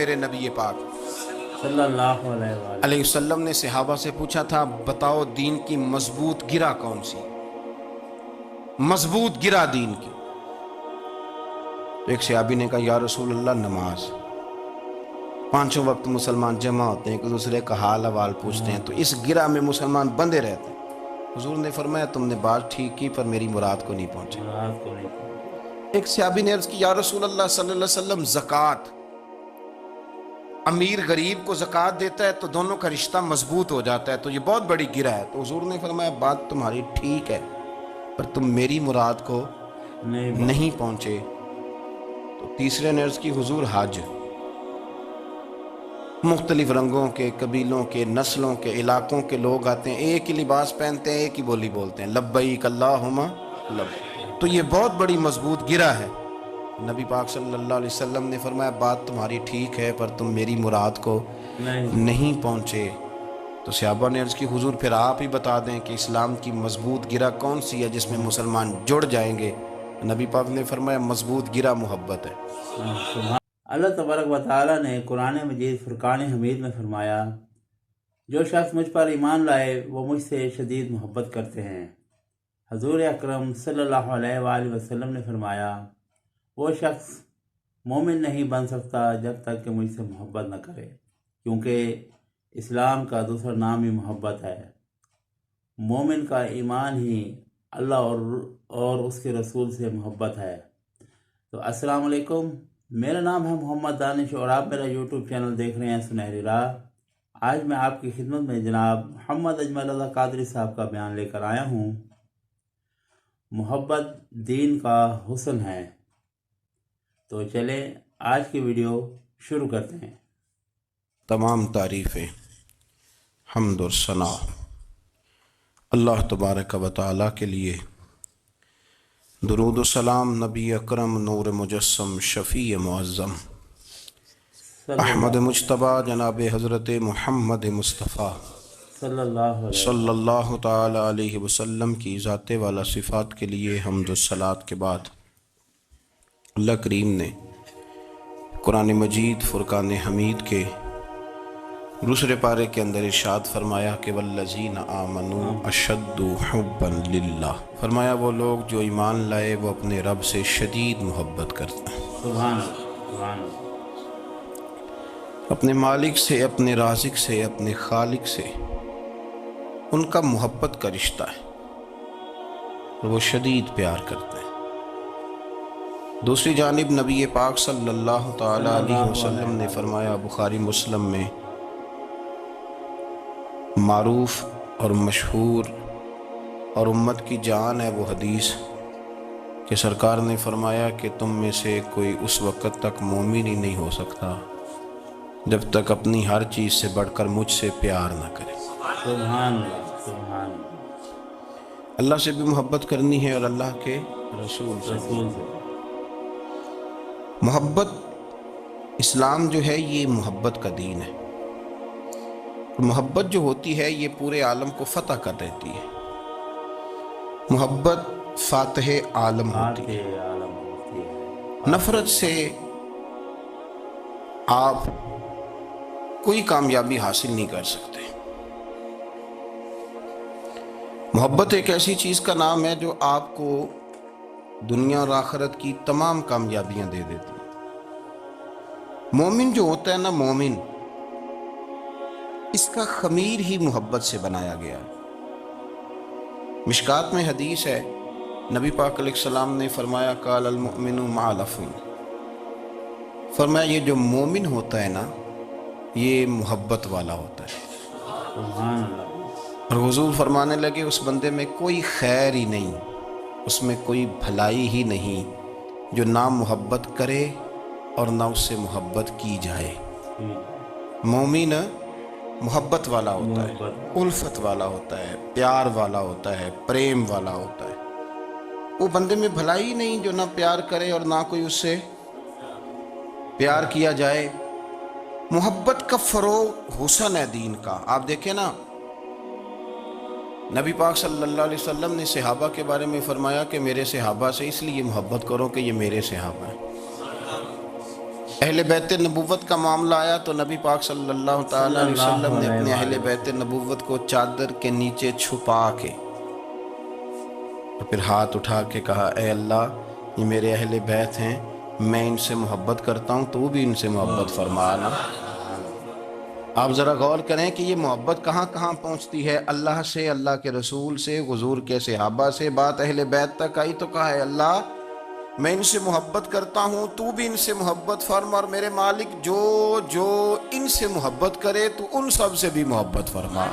میرے نبی پاک صلی اللہ علیہ وآلہ علیہ وسلم نے صحابہ سے پوچھا تھا بتاؤ دین کی مضبوط گرہ کون سی، مضبوط گرہ دین کی؟ تو ایک صحابی نے کہا یا رسول اللہ نماز، پانچوں وقت مسلمان جمع ہوتے ہیں، ایک دوسرے کا حال احوال پوچھتے ہیں، تو اس گرہ میں مسلمان بندے رہتے ہیں۔ حضور نے فرمایا تم نے بات ٹھیک کی پر میری مراد کو نہیں پہنچے۔ مراد کو نہیں پہنچے۔ ایک صحابی نے عرض کی یا رسول اللہ صلی اللہ علیہ وسلم زکوٰۃ، امیر غریب کو زکوٰۃ دیتا ہے تو دونوں کا رشتہ مضبوط ہو جاتا ہے، تو یہ بہت بڑی گرہ ہے۔ تو حضور نے فرمایا بات تمہاری ٹھیک ہے پر تم میری مراد کو نہیں پہنچے۔ تو تیسرے نے عرض کی حضور حج، مختلف رنگوں کے، قبیلوں کے، نسلوں کے، علاقوں کے لوگ آتے ہیں، ایک ہی لباس پہنتے ہیں، ایک ہی بولی بولتے ہیں، لبیک اللہم لبیک، تو یہ بہت بڑی مضبوط گرہ ہے۔ نبی پاک صلی اللہ علیہ وسلم نے فرمایا بات تمہاری ٹھیک ہے پر تم میری مراد کو نہیں پہنچے۔ تو صحابہ نے عرض کی حضور پھر آپ ہی بتا دیں کہ اسلام کی مضبوط گرہ کون سی ہے جس میں مسلمان جڑ جائیں گے؟ نبی پاک نے فرمایا مضبوط گرہ محبت ہے۔ اللہ تبارک و تعالیٰ نے قرآن مجید فرقان حمید میں فرمایا جو شخص مجھ پر ایمان لائے وہ مجھ سے شدید محبت کرتے ہیں۔ حضور اکرم صلی اللہ علیہ وآلہ وسلم نے فرمایا وہ شخص مومن نہیں بن سکتا جب تک کہ مجھ سے محبت نہ کرے، کیونکہ اسلام کا دوسرا نام ہی محبت ہے۔ مومن کا ایمان ہی اللہ اور اس کے رسول سے محبت ہے۔ تو السلام علیکم، میرا نام ہے محمد دانش اور آپ میرا یوٹیوب چینل دیکھ رہے ہیں سنہری راہ۔ آج میں آپ کی خدمت میں جناب محمد اجمل اللہ قادری صاحب کا بیان لے کر آیا ہوں۔ محبت دین کا حسن ہے۔ تو چلیں آج کی ویڈیو شروع کرتے ہیں۔ تمام تعریفیں، حمد و ثنا اللہ تبارک و تعالیٰ کے لیے، درود و سلام نبی اکرم نور مجسم شفیع معظم احمد مجتبیٰ جناب حضرت محمد مصطفیٰ صلی اللہ تعالی علیہ وسلم کی ذات والا صفات کے لیے حمد و صلات کے بعد اللہ کریم نے قرآن مجید فرقان حمید کے دوسرے پارے کے اندر ارشاد فرمایا کہ والذین آمنوا اشد حبا للہ، فرمایا وہ لوگ جو ایمان لائے وہ اپنے رب سے شدید محبت کرتے ہیں۔ سبحان اللہ، اپنے مالک سے، اپنے رازق سے، اپنے خالق سے ان کا محبت کا رشتہ ہے اور وہ شدید پیار کرتے ہیں۔ دوسری جانب نبی پاک صلی اللہ تعالی علیہ وسلم نے فرمایا بخاری مسلم میں معروف اور مشہور اور امت کی جان ہے وہ حدیث کہ سرکار نے فرمایا کہ تم میں سے کوئی اس وقت تک مومن ہی نہیں ہو سکتا جب تک اپنی ہر چیز سے بڑھ کر مجھ سے پیار نہ کرے۔ سبحان اللہ، سبحان اللہ۔ اللہ سے بھی محبت کرنی ہے اور اللہ کے رسول سے۔ محبت، اسلام جو ہے یہ محبت کا دین ہے۔ محبت جو ہوتی ہے یہ پورے عالم کو فتح کر دیتی ہے۔ محبت فاتح عالم ہوتی ہے۔ نفرت سے آپ کوئی کامیابی حاصل نہیں کر سکتے۔ محبت ایک ایسی چیز کا نام ہے جو آپ کو دنیا اور آخرت کی تمام کامیابیاں دے دیتی ہے۔ مومن جو ہوتا ہے نا، مومن، اس کا خمیر ہی محبت سے بنایا گیا ہے۔ مشکات میں حدیث ہے، نبی پاک علیہ السلام نے فرمایا قال المؤمن مع العفو، فرمایا یہ جو مومن ہوتا ہے نا یہ محبت والا ہوتا ہے۔ سبحان اللہ۔ اور حضور فرمانے لگے اس بندے میں کوئی خیر ہی نہیں، اس میں کوئی بھلائی ہی نہیں جو نہ محبت کرے اور نہ اس سے محبت کی جائے۔ مومن محبت والا ہوتا ہے، الفت والا ہوتا ہے، پیار والا ہوتا ہے، پریم والا ہوتا ہے۔ وہ بندے میں بھلائی ہی نہیں جو نہ پیار کرے اور نہ کوئی اس سے پیار کیا جائے۔ محبت کا فروغ حسن ہے دین کا۔ آپ دیکھیں نا، نبی پاک صلی اللہ علیہ وسلم نے صحابہ کے بارے میں فرمایا کہ میرے صحابہ سے اس لیے محبت کرو کہ یہ میرے صحابہ ہیں۔ اہل بیت نبوت کا معاملہ آیا تو نبی پاک صلی اللہ تعالی علیہ وسلم نے اپنے اہل بیت نبوت کو چادر کے نیچے چھپا کے اور پھر ہاتھ اٹھا کے کہا اے اللہ یہ میرے اہل بیت ہیں، میں ان سے محبت کرتا ہوں، تو بھی ان سے محبت فرمانا۔ آپ ذرا غور کریں کہ یہ محبت کہاں کہاں پہنچتی ہے، اللہ سے، اللہ کے رسول سے، حضور کے صحابہ سے، بات اہل بیت تک آئی تو کہا ہے اللہ میں ان سے محبت کرتا ہوں، تو بھی ان سے محبت فرما، اور میرے مالک جو جو ان سے محبت کرے تو ان سب سے بھی محبت فرما۔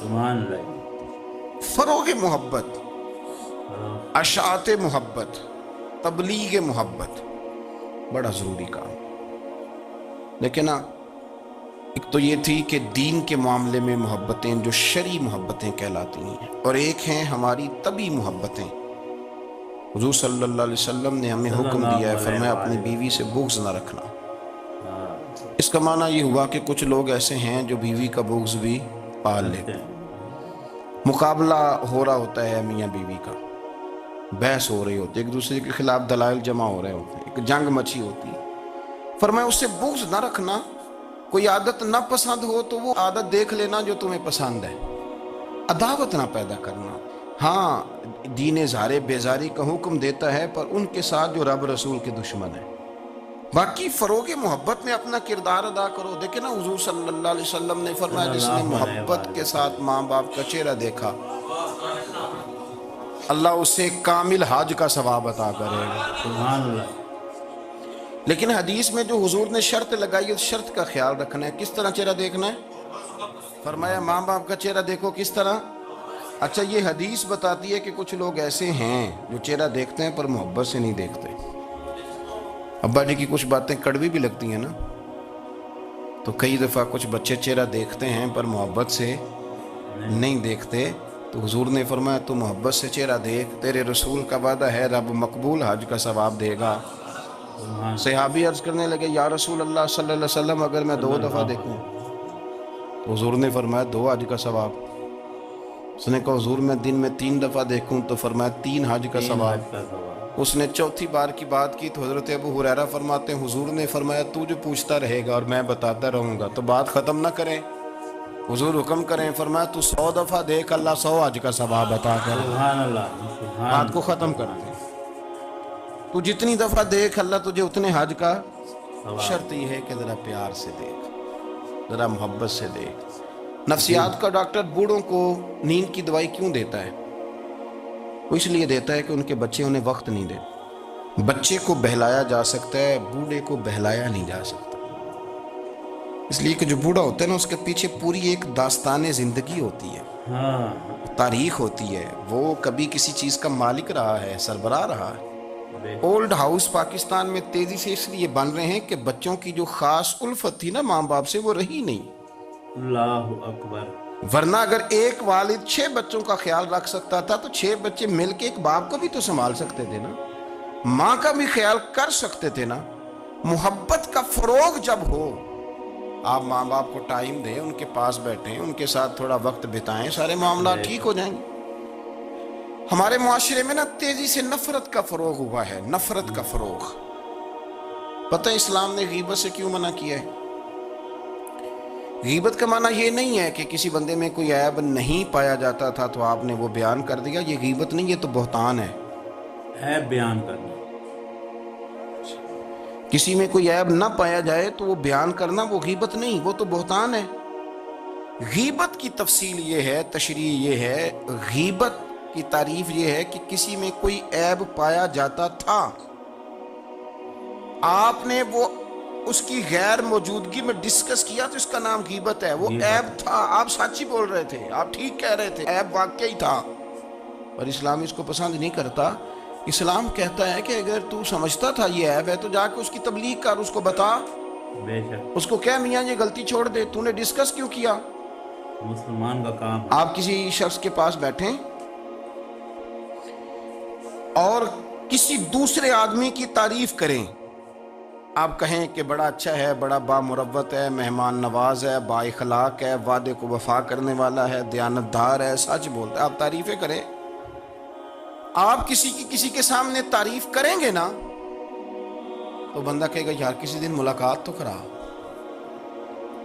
سبحان اللہ۔ فروغ محبت، اشاعت محبت، تبلیغ محبت بڑا ضروری کام۔ لیکن ایک تو یہ تھی کہ دین کے معاملے میں محبتیں جو شرعی محبتیں کہلاتی ہیں، اور ایک ہیں ہماری طبعی محبتیں۔ حضور صلی اللہ علیہ وسلم نے ہمیں حکم دیا ہے، فرمایا اپنی بیوی سے بغض نہ رکھنا۔ اس کا معنی یہ ہوا کہ کچھ لوگ ایسے ہیں جو بیوی کا بغض بھی پال لیتے ہیں۔ مقابلہ ہو رہا ہوتا ہے میاں بیوی کا، بحث ہو رہی ہوتی ہے، ایک دوسرے کے خلاف دلائل جمع ہو رہے ہوتے ہیں، ایک جنگ مچی ہوتی ہے۔ فرمایا اس سے بغض نہ رکھنا، کوئی عادت نہ پسند ہو تو وہ عادت دیکھ لینا جو تمہیں پسند ہے، عداوت نہ پیدا کرنا۔ ہاں دین زارے بیزاری کا حکم دیتا ہے، پر ان کے ساتھ جو رب رسول کے دشمن ہیں۔ باقی فروغ محبت میں اپنا کردار ادا کرو۔ دیکھیں نا حضور صلی اللہ علیہ وسلم نے فرمایا جس نے محبت کے ساتھ ماں باپ کا چہرہ دیکھا اللہ اسے کامل حج کا ثواب عطا کرے گا۔ سبحان اللہ۔ لیکن حدیث میں جو حضور نے شرط لگائی اس شرط کا خیال رکھنا ہے۔ کس طرح چہرہ دیکھنا ہے؟ فرمایا ماں باپ کا چہرہ دیکھو کس طرح؟ اچھا یہ حدیث بتاتی ہے کہ کچھ لوگ ایسے ہیں جو چہرہ دیکھتے ہیں پر محبت سے نہیں دیکھتے۔ ابا جی کی کچھ باتیں کڑوی بھی لگتی ہیں نا، تو کئی دفعہ کچھ بچے چہرہ دیکھتے ہیں پر محبت سے نہیں دیکھتے، تو حضور نے فرمایا تو محبت سے چہرہ دیکھ، تیرے رسول کا وعدہ ہے رب مقبول حج کا ثواب دے گا۔ صحابی عرض کرنے لگے یا رسول اللہ صلی اللہ علیہ وسلم اگر میں 2 دفعہ دیکھوں؟ تو حضور نے فرمایا 2 حج کا ثواب۔ اس نے کہا حضور میں دن میں 3 دفعہ دیکھوں؟ تو فرمایا 3 حج کا ثواب۔ اس نے چوتھی بار کی بات کی تو حضرت ابو ہریرہ فرماتے ہیں حضور نے فرمایا تو جو پوچھتا رہے گا اور میں بتاتا رہوں گا تو بات ختم نہ کریں، حضور حکم کریں، فرمایا تو 100 دفعہ دیکھ اللہ 100 حج کا ثواب عطا کرے۔ سبحان اللہ۔ بات کو ختم کرتے ہیں، تو جتنی دفعہ دیکھ اللہ تجھے اتنے حج کا، شرط یہ ہے کہ ذرا پیار سے دیکھ، ذرا محبت سے دیکھ۔ نفسیات کا ڈاکٹر بوڑھوں کو نیند کی دوائی کیوں دیتا ہے؟ وہ اس لیے دیتا ہے کہ ان کے بچے انہیں وقت نہیں دیتے۔ بچے کو بہلایا جا سکتا ہے، بوڑھے کو بہلایا نہیں جا سکتا، اس لیے کہ جو بوڑھا ہوتا ہے نا اس کے پیچھے پوری ایک داستان زندگی ہوتی ہے، تاریخ ہوتی ہے، وہ کبھی کسی چیز کا مالک رہا ہے، سربراہ رہا ہے۔ اولڈ ہاؤس پاکستان میں تیزی سے اس لیے بن رہے ہیں کہ بچوں کی جو خاص الفت تھی نا ماں باپ سے وہ رہی نہیں۔ اللہ اکبر۔ ورنہ اگر ایک والد 6 بچوں کا خیال رکھ سکتا تھا تو 6 بچے مل کے ایک باپ کو بھی تو سنبھال سکتے تھے نا، ماں کا بھی خیال کر سکتے تھے نا۔ محبت کا فروغ جب ہو، آپ ماں باپ کو ٹائم دیں، ان کے پاس بیٹھیں، ان کے ساتھ تھوڑا وقت بتائیں، سارے معاملات ٹھیک ہو جائیں گے۔ ہمارے معاشرے میں نا تیزی سے نفرت کا فروغ ہوا ہے، نفرت کا فروغ۔ پتہ ہے اسلام نے غیبت سے کیوں منع کیا ہے؟ غیبت کا معنی یہ نہیں ہے کہ کسی بندے میں کوئی عیب نہیں پایا جاتا تھا تو آپ نے وہ بیان کر دیا، یہ غیبت نہیں، یہ تو بہتان ہے۔ عیب بیان کرنا، کسی میں کوئی عیب نہ پایا جائے تو وہ بیان کرنا وہ غیبت نہیں، وہ تو بہتان ہے۔ غیبت کی تفصیل یہ ہے، تشریح یہ ہے، غیبت کی تعریف یہ ہے کہ کسی میں کوئی عیب پایا جاتا تھا، آپ نے وہ اس کی غیر موجودگی میں ڈسکس کیا تو اس کا نام غیبت ہے۔ وہ عیب تھا، آپ سچ ہی بول رہے تھے، آپ ٹھیک کہہ رہے تھے، عیب واقعی تھا، پر اسلام اس کو پسند نہیں کرتا۔ اسلام کہتا ہے کہ اگر تو سمجھتا تھا یہ عیب ہے تو جا کے اس کی تبلیغ کر، اس کو بتا، بے شک اس کو کہہ میاں یہ غلطی چھوڑ دے، تو نے ڈسکس کیوں کیا؟ مسلمان کا کام ہے۔ آپ کسی شخص کے پاس بیٹھیں اور کسی دوسرے آدمی کی تعریف کریں، آپ کہیں کہ بڑا اچھا ہے، بڑا بامروت ہے، مہمان نواز ہے، با اخلاق ہے، وعدے کو وفا کرنے والا ہے، دیانتدار ہے، سچ بولتا ہے، آپ تعریفیں کریں۔ آپ کسی کے سامنے تعریف کریں گے نا تو بندہ کہے گا یار کسی دن ملاقات تو کرا.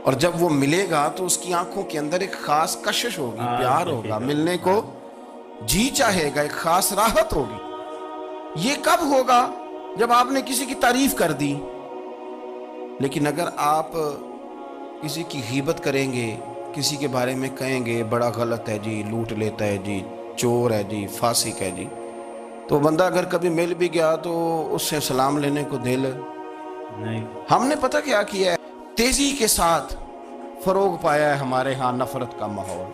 اور جب وہ ملے گا تو اس کی آنکھوں کے اندر ایک خاص کشش ہوگی, پیار ہوگا, ملنے کو جی چاہے گا, ایک خاص راحت ہوگی. یہ کب ہوگا؟ جب آپ نے کسی کی تعریف کر دی. لیکن اگر آپ کسی کی غیبت کریں گے, کسی کے بارے میں کہیں گے بڑا غلط ہے جی, لوٹ لیتا ہے جی, چور ہے جی, فاسق ہے جی, تو بندہ اگر کبھی مل بھی گیا تو اس سے سلام لینے کو دل نہیں. ہم نے پتہ کیا کیا ہے, تیزی کے ساتھ فروغ پایا ہے ہمارے ہاں نفرت کا ماحول,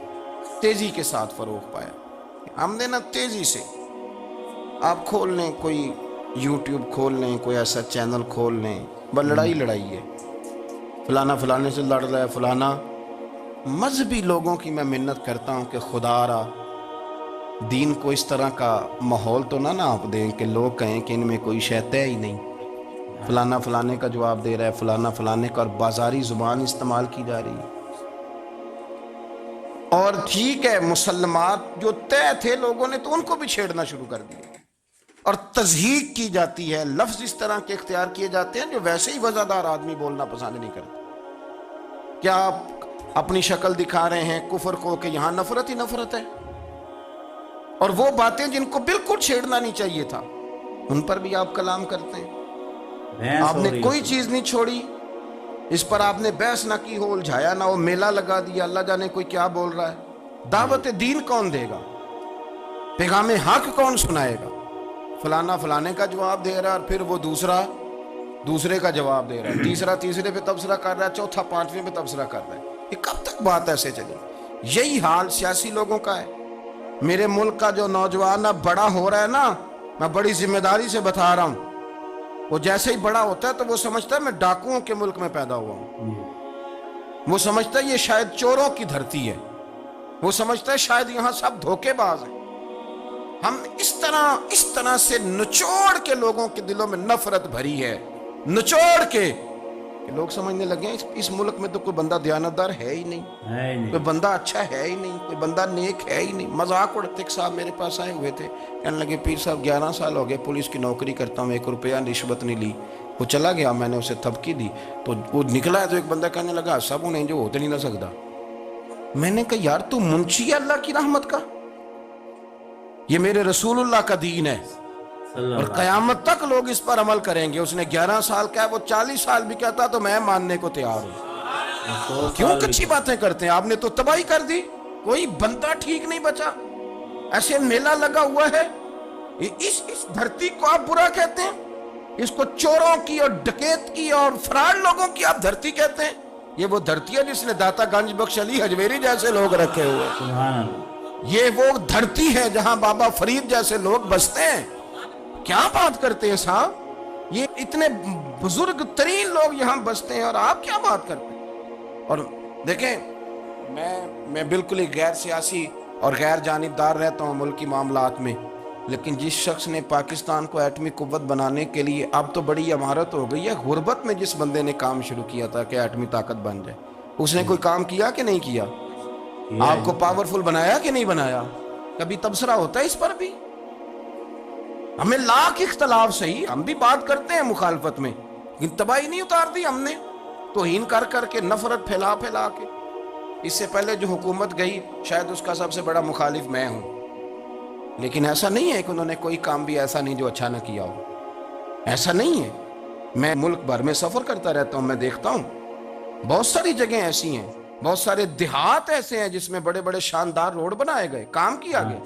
تیزی کے ساتھ فروغ پایا ہم نے نا, تیزی سے. آپ کھول لیں, کوئی یوٹیوب کھول لیں, کوئی ایسا چینل کھول لیں, بس لڑائی ہے, فلانا فلانے سے لڑ رہا ہے, فلانا. مذہبی لوگوں کی میں منت کرتا ہوں کہ خدا را دین کو اس طرح کا ماحول تو نہ آپ دیں کہ لوگ کہیں کہ ان میں کوئی شے ہے ہی نہیں, فلانا فلانے کا جواب دے رہا ہے, فلانا فلانے کا, اور بازاری زبان استعمال کی جا رہی ہے. اور ٹھیک ہے مسلمات جو طے تھے لوگوں نے تو ان کو بھی چھیڑنا شروع کر دیا, اور تضحیق کی جاتی ہے, لفظ اس طرح کے اختیار کیے جاتے ہیں جو ویسے ہی وزادار آدمی بولنا پسند نہیں کرتے. کیا آپ اپنی شکل دکھا رہے ہیں کفر کو کہ یہاں نفرت ہی نفرت ہے, اور وہ باتیں جن کو بالکل چھیڑنا نہیں چاہیے تھا ان پر بھی آپ کلام کرتے ہیں. آپ نے کوئی چیز نہیں چھوڑی, اس پر آپ نے بحث نہ کی ہو, الجھایا نہ ہو, میلہ لگا دیا, اللہ جانے کوئی کیا بول رہا ہے. دعوت دین کون دے گا, پیغام حق کون سنائے گا؟ فلانا فلانے کا جواب دے رہا ہے, اور پھر وہ دوسرے کا جواب دے رہا ہے, تیسرا تیسرے پہ تبصرہ کر رہا ہے, چوتھا پانچویں پہ تبصرہ کر رہا ہے. یہ کب تک بات ایسے چلے؟ یہی حال سیاسی لوگوں کا ہے. میرے ملک کا جو نوجوان اب بڑا ہو رہا ہے نا, میں بڑی ذمہ داری سے بتا رہا ہوں, وہ جیسے ہی بڑا ہوتا ہے تو وہ سمجھتا ہے میں ڈاکوؤں کے ملک میں پیدا ہوا ہوں, وہ سمجھتا ہے یہ شاید چوروں کی دھرتی ہے, وہ سمجھتا ہے شاید یہاں سب دھوکے باز ہیں. ہم اس طرح سے نچوڑ کے لوگوں کے دلوں میں نفرت بھری ہے, نچوڑ کے کہ لوگ سمجھنے لگے ہیں اس ملک میں تو کوئی بندہ دیانتدار ہے ہی نہیں, کوئی بندہ اچھا ہے ہی نہیں, کوئی بندہ نیک ہے ہی نہیں. مذاق اڑاتے. ایک صاحب میرے پاس آئے ہوئے تھے, کہنے لگے پیر صاحب 11 سال ہو گئے پولیس کی نوکری کرتا ہوں, 1 روپیہ رشوت نہیں لی. وہ چلا گیا, میں نے اسے تھپکی دی تو وہ نکلا ہے, تو ایک بندہ کہنے لگا سب انہیں جو ہوتے نہیں نہ سکتا. میں نے کہا یار تو منشی ہے اللہ کی رحمت کا, یہ میرے رسول اللہ کا دین ہے, اور قیامت تک لوگ اس پر عمل کریں گے. اس نے 11 سال کہا, وہ 40 سال بھی کہتا تو میں ماننے کو تیار ہوں. کیوں کچھی باتیں کرتے ہیں؟ آپ نے تو تباہی کر دی, کوئی بندہ ٹھیک نہیں بچا. ایسے میلہ لگا ہوا ہے, اس دھرتی کو آپ برا کہتے ہیں, اس کو چوروں کی اور ڈکیت کی اور فراڈ لوگوں کی آپ دھرتی کہتے ہیں. یہ وہ دھرتی ہے جس نے داتا گنج بخش علی حجویری جیسے لوگ رکھے ہوئے. یہ وہ دھرتی ہے جہاں بابا فرید جیسے لوگ بستے ہیں. کیا بات کرتے ہیں صاحب, یہ اتنے بزرگ ترین لوگ یہاں بستے ہیں اور آپ کیا بات کرتے ہیں؟ اور دیکھیں میں بالکل ہی غیر سیاسی اور غیر جانبدار رہتا ہوں ملکی معاملات میں, لیکن جس شخص نے پاکستان کو ایٹمی قوت بنانے کے لیے, اب تو بڑی عمارت ہو گئی ہے, غربت میں جس بندے نے کام شروع کیا تھا کہ ایٹمی طاقت بن جائے, اس نے کوئی کام کیا کہ نہیں کیا؟ آپ کو پاورفل بنایا کہ نہیں بنایا؟ کبھی تبصرہ ہوتا ہے اس پر بھی؟ ہمیں لاکھ اختلاف صحیح, ہم بھی بات کرتے ہیں مخالفت میں, لیکن تباہی نہیں اتار دی ہم نے, توہین کر کر کے, نفرت پھیلا پھیلا کے. اس سے پہلے جو حکومت گئی شاید اس کا سب سے بڑا مخالف میں ہوں, لیکن ایسا نہیں ہے کہ انہوں نے کوئی کام بھی ایسا نہیں جو اچھا نہ کیا ہو. ایسا نہیں ہے. میں ملک بھر میں سفر کرتا رہتا ہوں, میں دیکھتا ہوں بہت ساری جگہیں ایسی ہیں, بہت سارے دیہات ایسے ہیں جس میں بڑے بڑے شاندار روڈ بنائے گئے, کام کیا گیا.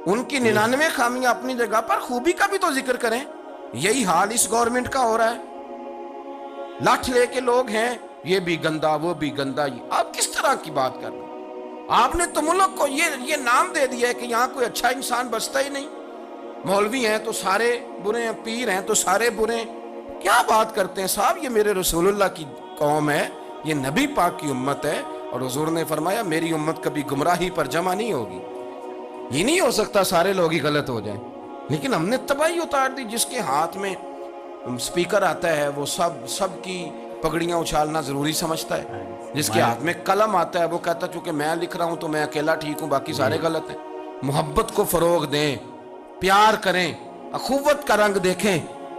ان کی 99 خامیاں اپنی جگہ پر, خوبی کا بھی تو ذکر کریں. یہی حال اس گورنمنٹ کا ہو رہا ہے. لاٹھ لے کے لوگ ہیں, یہ بھی گندا وہ بھی گندا. آپ کس طرح کی بات کر رہے ہیں؟ آپ نے تو ملک کو یہ نام دے دیا ہے کہ یہاں کوئی اچھا انسان بستا ہی نہیں. مولوی ہیں تو سارے برے ہیں, پیر ہیں تو سارے برے ہیں. کیا بات کرتے ہیں صاحب؟ یہ میرے رسول اللہ کی قوم ہے, یہ نبی پاک کی امت ہے, اور حضور نے فرمایا میری امت کبھی گمراہی پر جمع نہیں ہوگی. یہ نہیں ہو سکتا سارے لوگ ہی غلط ہو جائیں, لیکن ہم نے تباہی اتار دی. جس کے ہاتھ میں سپیکر آتا ہے وہ سب کی پگڑیاں اچھالنا ضروری سمجھتا ہے. جس کے ہاتھ میں قلم آتا ہے وہ کہتا چونکہ میں لکھ رہا ہوں تو میں اکیلا ٹھیک ہوں, باقی سارے غلط ہیں. محبت کو فروغ دیں, پیار کریں, اخوت کا رنگ دیکھیں.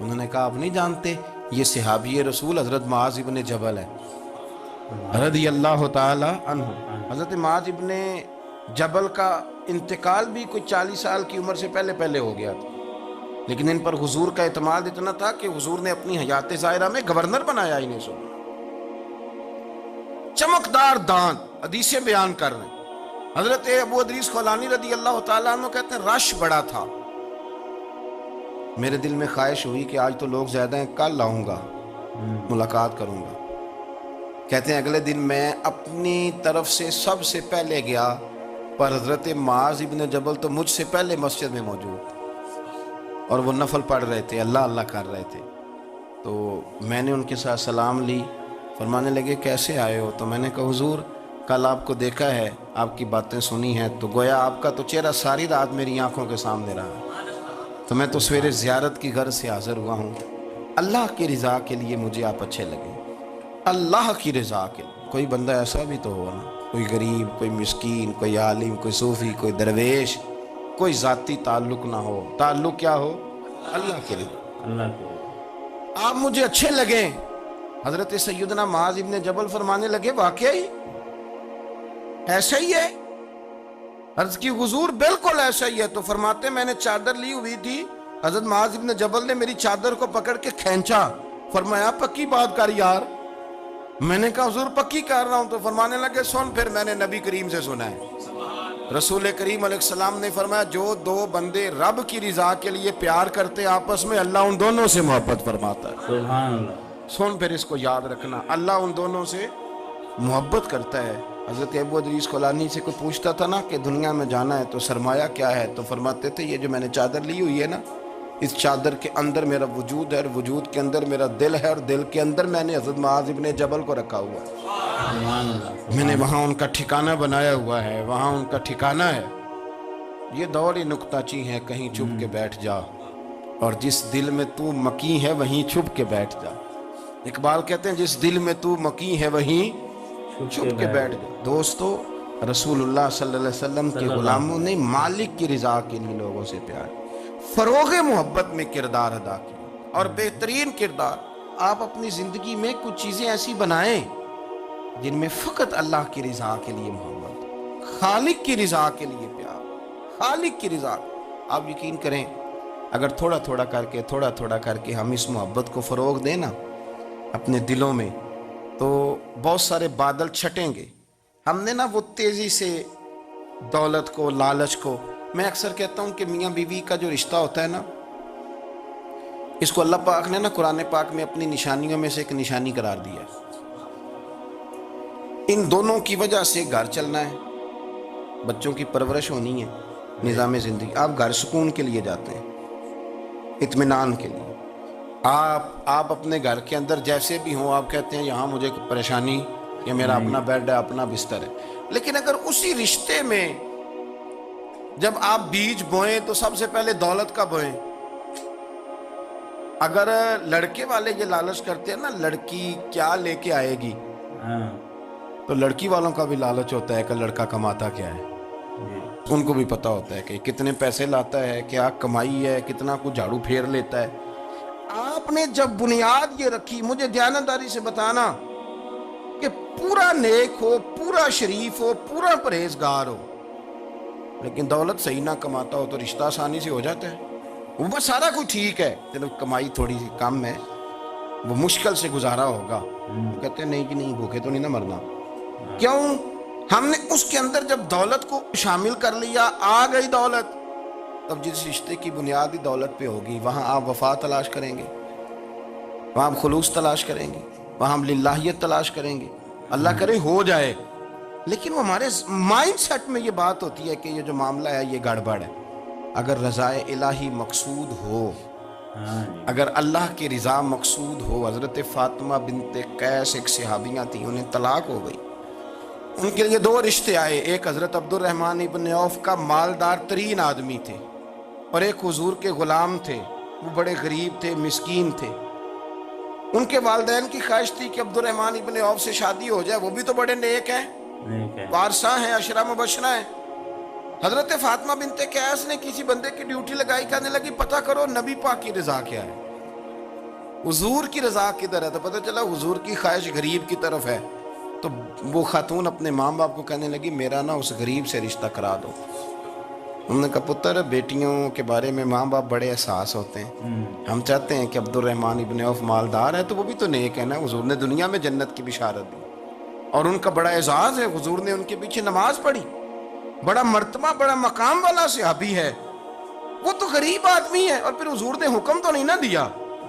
انہوں نے کہا آپ نہیں جانتے یہ صحابی رسول حضرت معاذ ابن جبل ہے رضی اللہ تعالی عنہ۔ حضرت معاذ ابن جبل کا انتقال بھی کوئی 40 سال کی عمر سے پہلے ہو گیا تھا، لیکن ان پر حضور کا اعتماد اتنا تھا کہ حضور نے اپنی حیات ظاہرہ میں گورنر بنایا انہیں سو۔ چمکدار دانت حدیثیں بیان کر رہے ہیں۔ حضرت ابو ادریس خولانی رضی اللہ تعالیٰ عنہ کہتے ہیں رش بڑا تھا، میرے دل میں خواہش ہوئی کہ آج تو لوگ زیادہ ہیں، کل آؤں گا ملاقات کروں گا۔ کہتے ہیں اگلے دن میں اپنی طرف سے سب سے پہلے گیا، پر حضرت معاذ ابن جبل تو مجھ سے پہلے مسجد میں موجود تھے اور وہ نفل پڑھ رہے تھے، اللہ اللہ کر رہے تھے۔ تو میں نے ان کے ساتھ سلام لی، فرمانے لگے کیسے آئے ہو؟ تو میں نے کہا حضور کل آپ کو دیکھا ہے، آپ کی باتیں سنی ہیں، تو گویا آپ کا تو چہرہ ساری رات میری آنکھوں کے سامنے رہا، تو میں تو سویرے زیارت کی غرض سے حاضر ہوا ہوں۔ اللہ کی رضا کے لیے مجھے آپ اچھے لگے، اللہ کی رضا کے لیے۔ کوئی بندہ ایسا بھی تو ہو نا، کوئی غریب، کوئی مسکین، کوئی عالم، کوئی صوفی، کوئی درویش، کوئی ذاتی تعلق نہ ہو، تعلق کیا ہو؟ اللہ کے لیے، اللہ کے آپ مجھے اچھے لگیں۔ حضرت سیدنا معاذ ابن جبل فرمانے لگے واقعی ایسا ہی ہے؟ عرض کی حضور بالکل ایسا ہی ہے۔ تو فرماتے میں نے چادر لی ہوئی تھی، حضرت معاذ ابن جبل نے میری چادر کو پکڑ کے کھینچا، فرمایا پکی بات کر یار۔ میں نے کہا حضور پکی کر رہا ہوں۔ تو فرمانے لگے سن پھر میں نے نبی کریم سے سنا ہے، رسول کریم علیہ السلام نے فرمایا جو دو بندے رب کی رضا کے لیے پیار کرتے آپس میں، اللہ ان دونوں سے محبت فرماتا ہے۔ سبحان اللہ۔ سن پھر اس کو یاد رکھنا، اللہ ان دونوں سے محبت کرتا ہے۔ حضرت ابو ادریس خولانی سے کوئی پوچھتا تھا نا کہ دنیا میں جانا ہے تو سرمایہ کیا ہے، تو فرماتے تھے یہ جو میں نے چادر لی ہوئی ہے نا، اس چادر کے اندر میرا وجود ہے، اور وجود کے اندر میرا دل ہے، اور دل کے اندر میں نے حضرت معاذ ابن جبل کو رکھا ہوا ہے، سبحان اللہ۔ میں نے وہاں ان کا ٹھکانہ بنایا ہوا ہے، وہاں ان کا ٹھکانہ ہے۔ یہ دور ہی نکتہ چی ہے، کہیں چھپ کے بیٹھ جا، اور جس دل میں تو مکی ہے وہیں چھپ کے بیٹھ جا۔ اقبال کہتے ہیں جس دل میں تو مکی ہے وہیں چھپ کے بیٹھ جا۔ دوستو رسول اللہ صلی اللہ علیہ وسلم کے غلاموں نے مالک کی رضا کے لیے لوگوں سے پیار، فروغ محبت میں کردار ادا کیا، اور بہترین کردار آپ اپنی زندگی میں کچھ چیزیں ایسی بنائیں جن میں فقط اللہ کی رضا کے لیے محبت، خالق کی رضا کے لیے پیار، خالق کی رضا۔ آپ یقین کریں اگر تھوڑا تھوڑا کر کے ہم اس محبت کو فروغ دیں نا اپنے دلوں میں، تو بہت سارے بادل چھٹیں گے۔ ہم نے نا وہ تیزی سے دولت کو، لالچ کو، میں اکثر کہتا ہوں کہ میاں بیوی کا جو رشتہ ہوتا ہے نا، اس کو اللہ پاک نے نا قرآن پاک میں اپنی نشانیوں میں سے ایک نشانی قرار دیا ہے۔ ان دونوں کی وجہ سے گھر چلنا ہے، بچوں کی پرورش ہونی ہے، نظام زندگی۔ آپ گھر سکون کے لیے جاتے ہیں، اطمینان کے لیے۔ آپ اپنے گھر کے اندر جیسے بھی ہوں، آپ کہتے ہیں یہاں مجھے کوئی پریشانی، یہ میرا اپنا بیڈ ہے، اپنا بستر ہے۔ لیکن اگر اسی رشتے میں جب آپ بیج بوئیں تو سب سے پہلے دولت کا بوئیں۔ اگر لڑکے والے یہ لالچ کرتے ہیں نا لڑکی کیا لے کے آئے گی، تو لڑکی والوں کا بھی لالچ ہوتا ہے کہ لڑکا کماتا کیا ہے، ان کو بھی پتا ہوتا ہے کہ کتنے پیسے لاتا ہے، کیا کمائی ہے، کتنا کچھ جھاڑو پھیر لیتا ہے۔ آپ نے جب بنیاد یہ رکھی، مجھے دیانتداری سے بتانا کہ پورا نیک ہو، پورا شریف ہو، پورا پرہیزگار ہو، لیکن دولت صحیح نہ کماتا ہو تو رشتہ آسانی سے ہو جاتا ہے۔ وہ بس سارا کچھ ٹھیک ہے، صرف کمائی تھوڑی سی کم ہے، وہ مشکل سے گزارا ہوگا۔ وہ کہتے ہیں نہیں کہ نہیں، بھوکے تو نہیں نہ مرنا۔ کیوں؟ ہم نے اس کے اندر جب دولت کو شامل کر لیا، آ گئی دولت، تب جس رشتے کی بنیاد ہی دولت پہ ہوگی، وہاں آپ وفا تلاش کریں گے، وہاں آپ خلوص تلاش کریں گے، وہاں ہم للہیت تلاش کریں گے، اللہ کرے ہو جائے۔ لیکن وہ ہمارے مائنڈ سیٹ میں یہ بات ہوتی ہے کہ یہ جو معاملہ ہے یہ گڑبڑ ہے۔ اگر رضا الہی مقصود ہو، اگر اللہ کی رضا مقصود ہو، حضرت فاطمہ بنت قیس ایک صحابیہ تھیں، انہیں طلاق ہو گئی، ان کے لیے دو رشتے آئے، ایک حضرت عبد الرحمن ابن عوف کا مالدار ترین آدمی تھے، اور ایک حضور کے غلام تھے، وہ بڑے غریب تھے، مسکین تھے۔ ان کے والدین کی خواہش تھی کہ عبد الرحمن ابن عوف سے شادی ہو جائے، وہ بھی تو بڑے نیک ہیں، وارثہ ہیں، عشرہ مبشرہ ہیں۔ حضرت فاطمہ بنت قیس نے کسی بندے کی ڈیوٹی لگائی، کہنے لگی پتہ کرو نبی پاک کی رضا کیا ہے۔ حضور کی رضا کدھر ہے؟ تو پتہ چلا حضور کی خواہش غریب کی طرف ہے. تو وہ خاتون اپنے ماں باپ کو کہنے لگی میرا نا اس غریب سے رشتہ کرا دو. انہوں نے کہا پتر بیٹیوں کے بارے میں ماں باپ بڑے احساس ہوتے ہیں. ہم چاہتے ہیں کہ عبد الرحمن ابن عوف مالدار ہے تو وہ بھی تو نیک ہے نا. حضور نے دنیا میں جنت کی بشارت دی اور ان کا بڑا اعزاز ہے. حضور نے ان کے پیچھے نماز پڑھی. بڑا مرتبہ بڑا مقام والا صحابی ہے. وہ تو غریب آدمی ہے. اور پھر حضور نے حکم تو نہیں نہ دیا,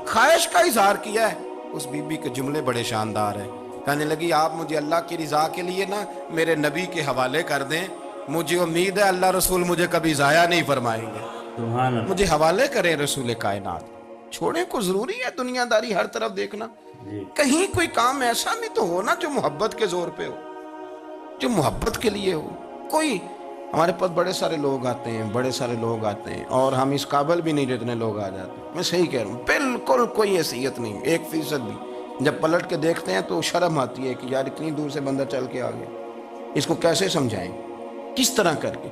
خواہش کا اظہار کیا ہے. اس بی بی کے جملے بڑے شاندار ہیں. کہنے لگی آپ مجھے اللہ کی رضا کے لیے نا میرے نبی کے حوالے کر دیں. مجھے امید ہے اللہ رسول مجھے کبھی ضائع نہیں فرمائیں گے. سبحان اللہ. مجھے حوالے کریں رسول کائنات. چھوڑیں کو ضروری ہے دنیا داری ہر طرف دیکھنا. جی. کہیں کوئی کام ایسا بھی تو ہو نا جو محبت کے زور پہ ہو, جو محبت کے لیے ہو. کوئی ہمارے پاس بڑے سارے لوگ آتے ہیں, بڑے سارے لوگ آتے ہیں اور ہم اس قابل بھی نہیں جتنے لوگ آ جاتے ہیں. میں صحیح کہہ رہا ہوں, بالکل کوئی حیثیت نہیں 1% بھی. جب پلٹ کے دیکھتے ہیں تو شرم آتی ہے کہ یار اتنی دور سے بندہ چل کے آ گیا, اس کو کیسے سمجھائیں, کس طرح کر کے.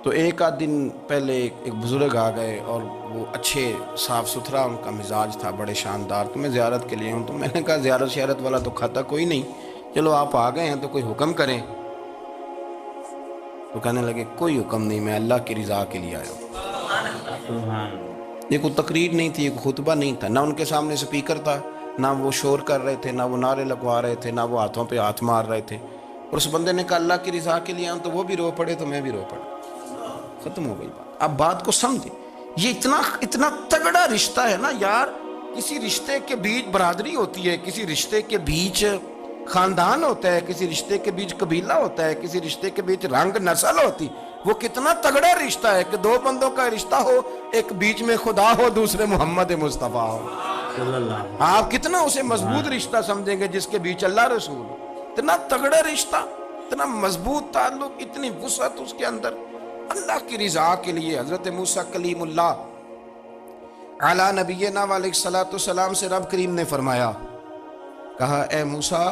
تو ایک آدھ دن پہلے ایک بزرگ آ گئے اور وہ اچھے صاف ستھرا ان کا مزاج تھا, بڑے شاندار. تو میں زیارت کے لیے ہوں. تو میں نے کہا زیارت شیارت والا تو کھاتا کوئی نہیں, چلو آپ آ گئے ہیں تو کوئی حکم کریں. تو کہنے لگے کوئی حکم نہیں, میں اللہ کی رضا کے لیے آیا ہوں. سبحان اللہ. یہ کوئی تقریر نہیں تھی, یہ خطبہ نہیں تھا, نہ ان کے سامنے سپیکر تھا, نہ وہ شور کر رہے تھے, نہ وہ نعرے لگوا رہے تھے, نہ وہ ہاتھوں پہ ہاتھ مار رہے تھے. اور اس بندے نے کہا اللہ کی رضا کے لیے آؤں, تو وہ بھی رو پڑے تو میں بھی رو پڑا. ختم ہو گئی بات. اب بات کو سمجھیں, یہ اتنا تگڑا رشتہ ہے نا یار. کسی رشتے کے بیچ برادری ہوتی ہے, کسی رشتے کے بیچ خاندان ہوتا ہے, کسی رشتے کے بیچ قبیلہ ہوتا ہے, کسی رشتے کے بیچ رنگ نسل ہوتی. وہ کتنا تگڑا رشتہ ہے کہ دو بندوں کا رشتہ ہو, ایک بیچ میں خدا ہو, دوسرے محمد مصطفیٰ ہو. صلی اللہ. آپ کتنا اسے مضبوط رشتہ سمجھیں گے جس کے بیچ اللہ رسول. اتنا تگڑا رشتہ, اتنا مضبوط تعلق, اتنی وسعت اس کے اندر. اللہ کی رضا کے لیے حضرت موسیٰ کلیم اللہ علی نبینا علیہ الصلوۃ والسلام سے رب کریم نے فرمایا, کہا اے موسیٰ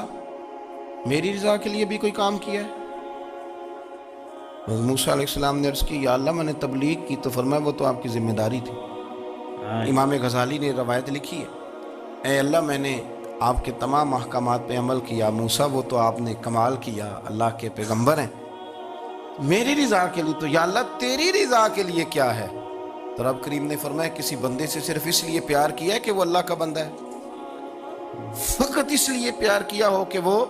میری رضا کے لیے بھی کوئی کام کیا ہے؟ موسیٰ علیہ السلام نے عرض کی یا اللہ میں نے تبلیغ کی. تو فرمایا وہ تو آپ کی ذمہ داری تھی. امام غزالی نے روایت لکھی ہے, اے اللہ میں نے آپ کے تمام احکامات پہ عمل کیا. موسیٰ وہ تو آپ نے کمال کیا, اللہ کے پیغمبر ہیں. میری رضا کے لیے تو یا اللہ تیری رضا کے لیے کیا ہے؟ تو رب کریم نے فرمایا کسی بندے سے صرف اس لیے پیار کیا ہے کہ وہ اللہ کا بندہ ہے, فقط اس لیے پیار کیا ہو کہ وہ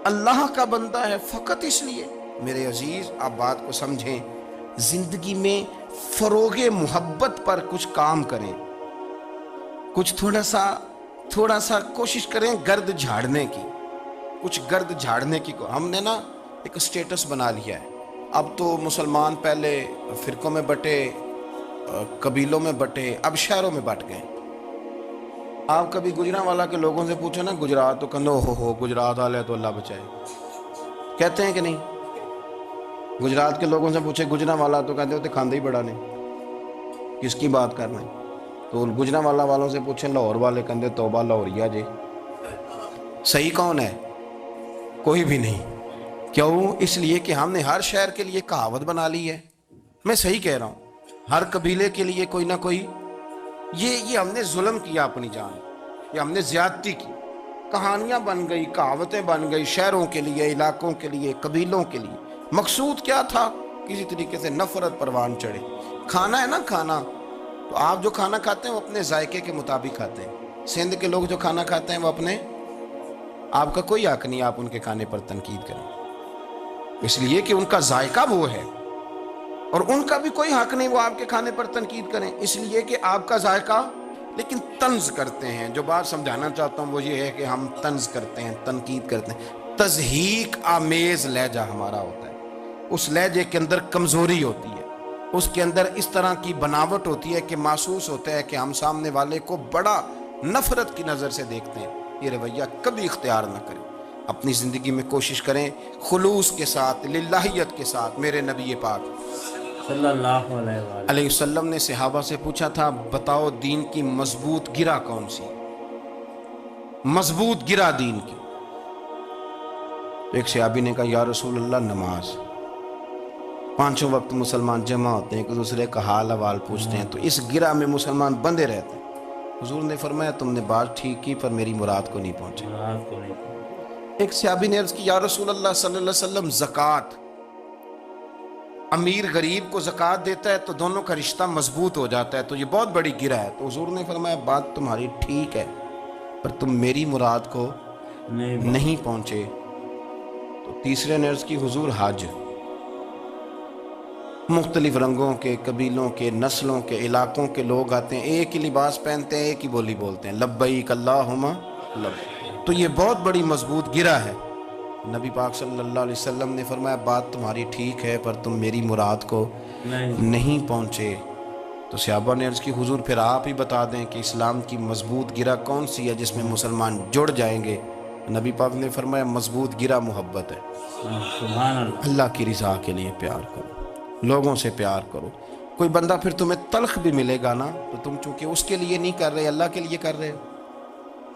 اللہ کا بندہ ہے, فقط اس لیے. میرے عزیز آپ بات کو سمجھیں, زندگی میں فروغ محبت پر کچھ کام کریں, کچھ تھوڑا سا کوشش کریں گرد جھاڑنے کی, کچھ گرد جھاڑنے کی. ہم نے نا ایک اسٹیٹس بنا لیا ہے. اب تو مسلمان پہلے فرقوں میں بٹے, قبیلوں میں بٹے, اب شہروں میں بٹ گئے. آپ کبھی گجرانوالا کے لوگوں سے پوچھو نا گجرات, تو کہو ہو گجرات والے تو اللہ بچائے, کہتے ہیں کہ نہیں. گجرات کے لوگوں سے پوچھے گجرانوالا تو کہتے ہوتے کھاندے ہی بڑا نہیں, کس کی بات کرنا ہے. تو گجرانوالا والوں سے پوچھیں لاہور والے, کہتے توبہ لاہوریا جی. صحیح کون ہے؟ کوئی بھی نہیں. کیوں؟ اس لیے کہ ہم نے ہر شہر کے لیے کہاوت بنا لی ہے. میں صحیح کہہ رہا ہوں, ہر قبیلے کے لیے کوئی نہ کوئی. یہ ہم نے ظلم کیا اپنی جان, یہ ہم نے زیادتی کی. کہانیاں بن گئی, کہاوتیں بن گئی, شہروں کے لیے, علاقوں کے لیے, قبیلوں کے لیے. مقصود کیا تھا؟ کسی طریقے سے نفرت پروان چڑھے. کھانا ہے نا, کھانا تو آپ جو کھانا کھاتے ہیں وہ اپنے ذائقے کے مطابق کھاتے ہیں. سندھ کے لوگ جو کھانا کھاتے ہیں وہ اپنے, آپ کا کوئی حق نہیں آپ ان کے کھانے پر تنقید کریں, اس لیے کہ ان کا ذائقہ وہ ہے. اور ان کا بھی کوئی حق نہیں وہ آپ کے کھانے پر تنقید کریں, اس لیے کہ آپ کا ذائقہ. لیکن طنز کرتے ہیں. جو بات سمجھانا چاہتا ہوں وہ یہ ہے کہ ہم طنز کرتے ہیں, تنقید کرتے ہیں. تضحیک آمیز لہجہ ہمارا ہوتا ہے. اس لہجے کے اندر کمزوری ہوتی ہے, اس کے اندر اس طرح کی بناوٹ ہوتی ہے کہ محسوس ہوتا ہے کہ ہم سامنے والے کو بڑا نفرت کی نظر سے دیکھتے ہیں. یہ رویہ کبھی اختیار نہ کریں. اپنی زندگی میں کوشش کریں خلوص کے ساتھ, للہیت کے ساتھ. میرے نبی پاک صلی اللہ علیہ وسلم نے صحابہ سے پوچھا تھا بتاؤ دین کی مضبوط گرہ کون سی, مضبوط گرہ دین کی. تو ایک صحابی نے کہا یا رسول اللہ نماز. 5 وقت مسلمان جمع ہوتے ہیں, ایک دوسرے کا حال احوال پوچھتے ہیں, تو اس گرہ میں مسلمان بندے رہتے ہیں. حضور نے فرمایا تم نے بات ٹھیک کی پر میری مراد کو نہیں پہنچے۔ مراد کو نہیں پہنچے۔ ایک صحابی نے عرض کی یا رسول اللہ صلی اللہ علیہ وسلم زکوٰۃ، امیر غریب کو زکوٰۃ دیتا ہے تو دونوں کا رشتہ مضبوط ہو جاتا ہے، تو یہ بہت بڑی گرہ ہے۔ تو حضور نے فرمایا بات تمہاری ٹھیک ہے پر تم میری مراد کو نہیں پہنچے۔ تو تیسرے نے عرض کی حضور حج، مختلف رنگوں کے، قبیلوں کے، نسلوں کے، علاقوں کے لوگ آتے ہیں، ایک ہی لباس پہنتے ہیں، ایک ہی بولی بولتے ہیں، لبیک اللہم لبیک، تو یہ بہت بڑی مضبوط گرہ ہے۔ نبی پاک صلی اللہ علیہ وسلم نے فرمایا بات تمہاری ٹھیک ہے پر تم میری مراد کو نہیں پہنچے۔ تو صحابہ نے عرض کی حضور پھر آپ ہی بتا دیں کہ اسلام کی مضبوط گرہ کون سی ہے جس میں مسلمان جڑ جائیں گے؟ نبی پاک نے فرمایا مضبوط گرہ محبت ہے۔ سبحان اللہ۔ اللہ کی رضا کے لیے پیار کرو، لوگوں سے پیار کرو۔ کوئی بندہ پھر تمہیں تلخ بھی ملے گا نا، تو تم چونکہ اس کے لیے نہیں کر رہے، اللہ کے لیے کر رہے،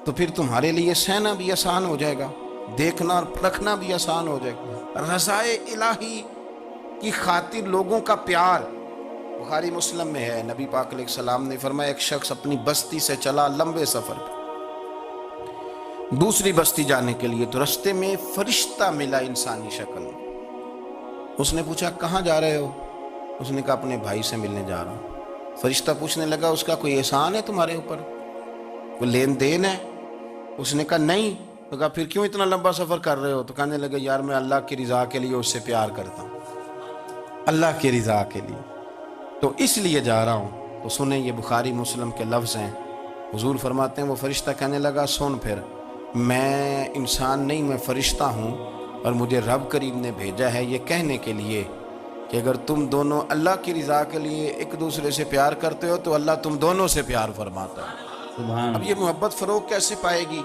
تو پھر تمہارے لیے سہنا بھی آسان ہو جائے گا، دیکھنا اور پرکھنا بھی آسان ہو جائے گا۔ رضائے الہی کی خاطر لوگوں کا پیار، بخاری مسلم میں ہے، نبی پاک علیہ السلام نے فرمایا ایک شخص اپنی بستی سے چلا لمبے سفر پہ دوسری بستی جانے کے لیے، تو رستے میں فرشتہ ملا انسانی شکل میں۔ اس نے پوچھا کہاں جا رہے ہو؟ اس نے کہا اپنے بھائی سے ملنے جا رہا ہوں۔ فرشتہ پوچھنے لگا اس کا کوئی احسان ہے تمہارے اوپر، کوئی لین دین ہے؟ اس نے کہا نہیں۔ تو کہا پھر کیوں اتنا لمبا سفر کر رہے ہو؟ تو کہنے لگا یار میں اللہ کی رضا کے لیے اس سے پیار کرتا ہوں، اللہ کی رضا کے لیے تو اس لیے جا رہا ہوں۔ تو سنیں یہ بخاری مسلم کے لفظ ہیں، حضور فرماتے ہیں وہ فرشتہ کہنے لگا سن پھر، میں انسان نہیں میں فرشتہ ہوں، اور مجھے رب کریم نے بھیجا ہے یہ کہنے کے لیے کہ اگر تم دونوں اللہ کی رضا کے لیے ایک دوسرے سے پیار کرتے ہو تو اللہ تم دونوں سے پیار فرماتا ہے۔ اب یہ محبت فروغ کیسے پائے گی؟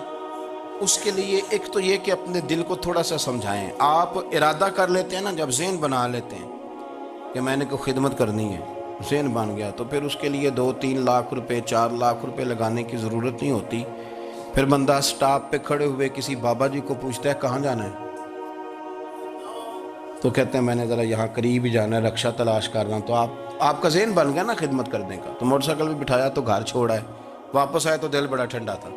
اس کے لیے ایک تو یہ کہ اپنے دل کو تھوڑا سا سمجھائیں۔ آپ ارادہ کر لیتے ہیں نا، جب ذہن بنا لیتے ہیں کہ میں نے کوئی خدمت کرنی ہے، ذہن بن گیا، تو پھر اس کے لیے 2-3 لاکھ روپے 4 لاکھ روپے لگانے کی ضرورت نہیں ہوتی۔ پھر بندہ سٹاپ پہ کھڑے ہوئے کسی بابا جی کو پوچھتا ہے کہاں جانا ہے، تو کہتے ہیں میں نے ذرا یہاں قریب ہی جانا ہے، رکشہ تلاش کر رہا ہوں۔ تو آپ کا ذہن بن گیا نا خدمت کرنے کا، تو موٹر سائیکل بھی بٹھایا تو گھر چھوڑا ہے، واپس آئے تو دل بڑا ٹھنڈا تھا۔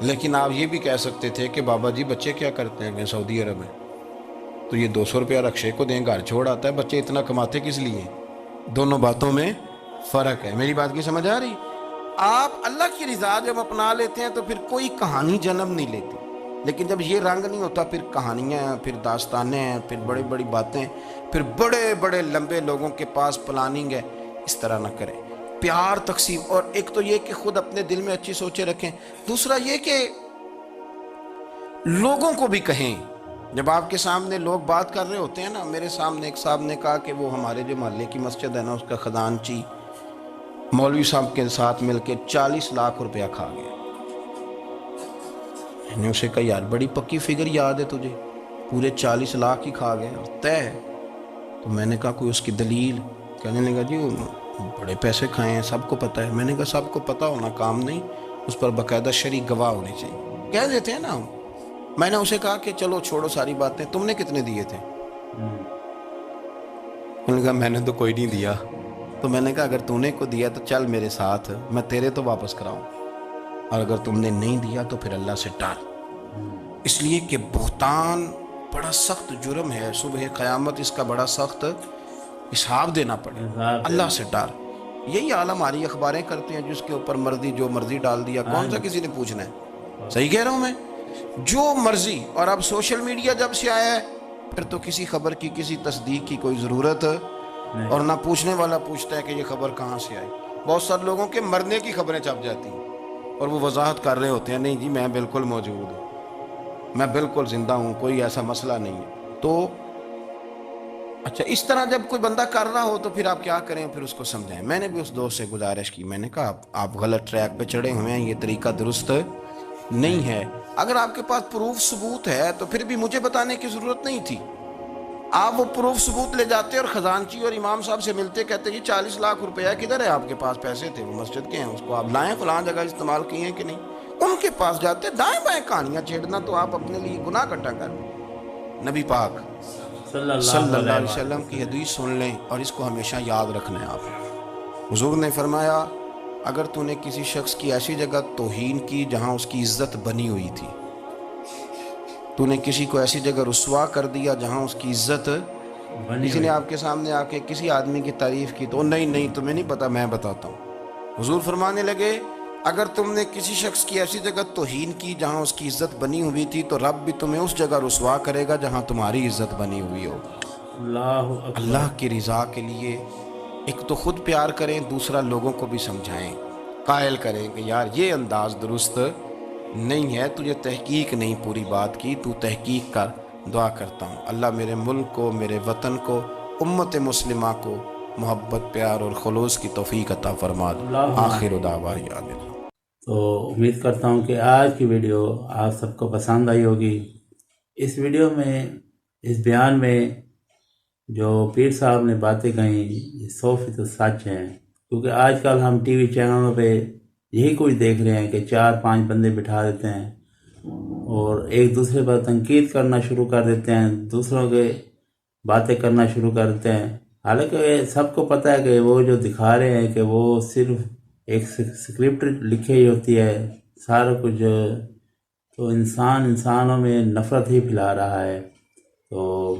لیکن آپ یہ بھی کہہ سکتے تھے کہ بابا جی بچے کیا کرتے ہیں، میں سعودی عرب میں، تو یہ 200 روپیہ رکشے کو دیں، گھر چھوڑ آتا ہے، بچے اتنا کماتے کس لیے؟ دونوں باتوں میں فرق ہے۔ میری بات کی سمجھ آ رہی؟ آپ اللہ کی رضا جب اپنا لیتے ہیں تو پھر کوئی کہانی جنم نہیں لیتی، لیکن جب یہ رنگ نہیں ہوتا پھر کہانیاں ہیں، پھر داستانیں ہیں، پھر بڑی بڑی باتیں، پھر بڑے بڑے لمبے لوگوں کے پاس پلاننگ ہے۔ اس طرح نہ کریں، پیار تقسیم۔ اور ایک تو یہ کہ خود اپنے دل میں اچھی سوچیں رکھیں، دوسرا یہ کہ لوگوں کو بھی کہیں۔ جب آپ کے سامنے لوگ بات کر رہے ہوتے ہیں نا، میرے سامنے ایک صاحب نے کہا کہ وہ ہمارے جو محلے کی مسجد ہے نا اس کا خزانچی مولوی صاحب کے ساتھ مل کے 40 لاکھ روپیہ کھا گیا۔ میں نے اسے کہا یار بڑی پکی فگر یاد ہے تجھے، پورے 40 لاکھ ہی کھا گیا طے ہے؟ تو میں نے کہا کوئی اس کی دلیل؟ کہنے لگا جی بڑے پیسے کھائے ہیں، سب کو پتہ ہے۔ میں نے کہا سب کو پتہ ہونا کام نہیں، اس پر باقاعدہ شرعی گواہ ہونے چاہیے، کہہ دیتے ہیں نا ہم۔ میں نے اسے کہا کہ چلو چھوڑو ساری باتیں، تم نے کتنے دیے تھے؟ میں نے کہا میں نے تو کوئی نہیں دیا۔ تو میں نے کہا اگر تو نے کو دیا تو چل میرے ساتھ، میں تیرے تو واپس کراؤں، اور اگر تم نے نہیں دیا تو پھر اللہ سے ڈر، اس لیے کہ بہتان بڑا سخت جرم ہے، صبح قیامت اس کا بڑا سخت حساب دینا پڑے، اللہ سے ڈر۔ یہی عالم ہماری اخباریں کرتے ہیں جس کے اوپر مرضی جو مرضی ڈال دیا، کون سا کسی نے پوچھنا ہے؟ صحیح کہہ رہا ہوں میں؟ جو مرضی۔ اور اب سوشل میڈیا جب سے آیا ہے پھر تو کسی خبر کی کسی تصدیق کی کوئی ضرورت اور نہ پوچھنے والا پوچھتا ہے کہ یہ خبر کہاں سے آئی۔ بہت سارے لوگوں کے مرنے کی خبریں چھپ جاتی ہیں اور وہ وضاحت کر رہے ہوتے ہیں نہیں جی میں بالکل موجود ہوں، میں بالکل زندہ ہوں، کوئی ایسا مسئلہ نہیں ہے۔ تو اچھا اس طرح جب کوئی بندہ کر رہا ہو تو پھر آپ کیا کریں؟ پھر اس کو سمجھائیں۔ میں نے بھی اس دوست سے گزارش کی، میں نے کہا آپ غلط ٹریک پہ چڑھے ہوئے ہیں، یہ طریقہ درست نہیں ہے۔ اگر آپ کے پاس پروف ثبوت ہے تو پھر بھی مجھے بتانے کی ضرورت نہیں تھی۔ آپ وہ پروف ثبوت لے جاتے اور خزانچی اور امام صاحب سے ملتے، کہتے کہ 40 لاکھ روپیہ کدھر ہے؟ آپ کے پاس پیسے تھے، وہ مسجد کے ہیں، اس کو آپ لائیں، فلاں جگہ استعمال کیے ہیں کہ نہیں؟ ان کے پاس جاتے، دائیں بائیں کہانیاں چھیڑنا تو آپ اپنے لیے گناہ کٹا کر لیں۔ نبی پاک صلی اللہ علیہ وسلم کی حدیث سن لیں اور اس کو ہمیشہ یاد رکھنا ہے۔ آپ حضور نے فرمایا اگر تو نے کسی شخص کی ایسی جگہ توہین کی جہاں اس کی عزت بنی ہوئی تھی، تو نے کسی کو ایسی جگہ رسوا کر دیا جہاں اس کی عزت، کسی نے آپ کے سامنے آ کے کسی آدمی کی تعریف کی تو نہیں تمہیں نہیں پتا، میں بتاتا ہوں۔ حضور فرمانے لگے اگر تم نے کسی شخص کی ایسی جگہ توہین کی جہاں اس کی عزت بنی ہوئی تھی تو رب بھی تمہیں اس جگہ رسوا کرے گا جہاں تمہاری عزت بنی ہوئی ہو۔ اللہ اکبر۔ اللہ کی رضا کے لیے ایک تو خود پیار کریں، دوسرا لوگوں کو بھی سمجھائیں، قائل کریں کہ یار یہ انداز درست نہیں ہے، تجھے تحقیق نہیں پوری بات کی، تو تحقیق کر۔ دعا کرتا ہوں اللہ میرے ملک کو، میرے وطن کو، امت مسلمہ کو محبت، پیار اور خلوص کی توفیق عطا فرما دے۔ آخر دعوانا تو امید کرتا ہوں کہ آج کی ویڈیو آپ سب کو پسند آئی ہوگی۔ اس ویڈیو میں، اس بیان میں جو پیر صاحب نے باتیں کہیں یہ 100% سچ ہیں، کیونکہ آج کل ہم ٹی وی چینلوں پہ یہی کچھ دیکھ رہے ہیں کہ 4-5 بندے بٹھا دیتے ہیں اور ایک دوسرے پر تنقید کرنا شروع کر دیتے ہیں، دوسروں کے باتیں کرنا شروع کر دیتے ہیں، حالانکہ سب کو پتہ ہے کہ وہ جو دکھا رہے ہیں کہ وہ صرف ایک سکرپٹ لکھی ہی ہوتی ہے، سارا کچھ تو انسانوں میں نفرت ہی پھیلا رہا ہے۔ تو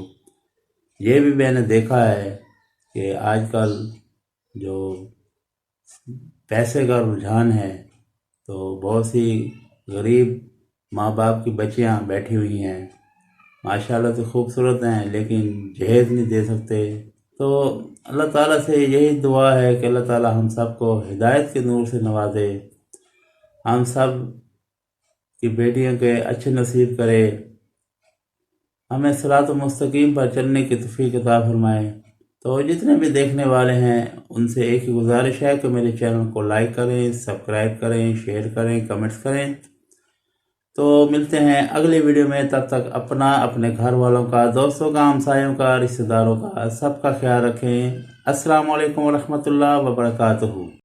یہ بھی میں نے دیکھا ہے کہ آج کل جو پیسے کا رجحان ہے تو بہت سی غریب ماں باپ کی بچیاں بیٹھی ہوئی ہیں، ماشاءاللہ تو خوبصورت ہیں لیکن جہیز نہیں دے سکتے۔ تو اللہ تعالیٰ سے یہی دعا ہے کہ اللہ تعالیٰ ہم سب کو ہدایت کے نور سے نوازے، ہم سب کی بیٹیوں کے اچھے نصیب کرے، ہمیں صراط مستقیم پر چلنے کی توفیق عطا فرمائے۔ تو جتنے بھی دیکھنے والے ہیں ان سے ایک ہی گزارش ہے کہ میرے چینل کو لائک کریں، سبسکرائب کریں، شیئر کریں، کمنٹس کریں۔ تو ملتے ہیں اگلی ویڈیو میں، تب تک اپنا، اپنے گھر والوں کا، دوستوں کا، ہمسایوں کا، رشتہ داروں کا، سب کا خیال رکھیں۔ السلام علیکم ورحمۃ اللہ وبرکاتہ۔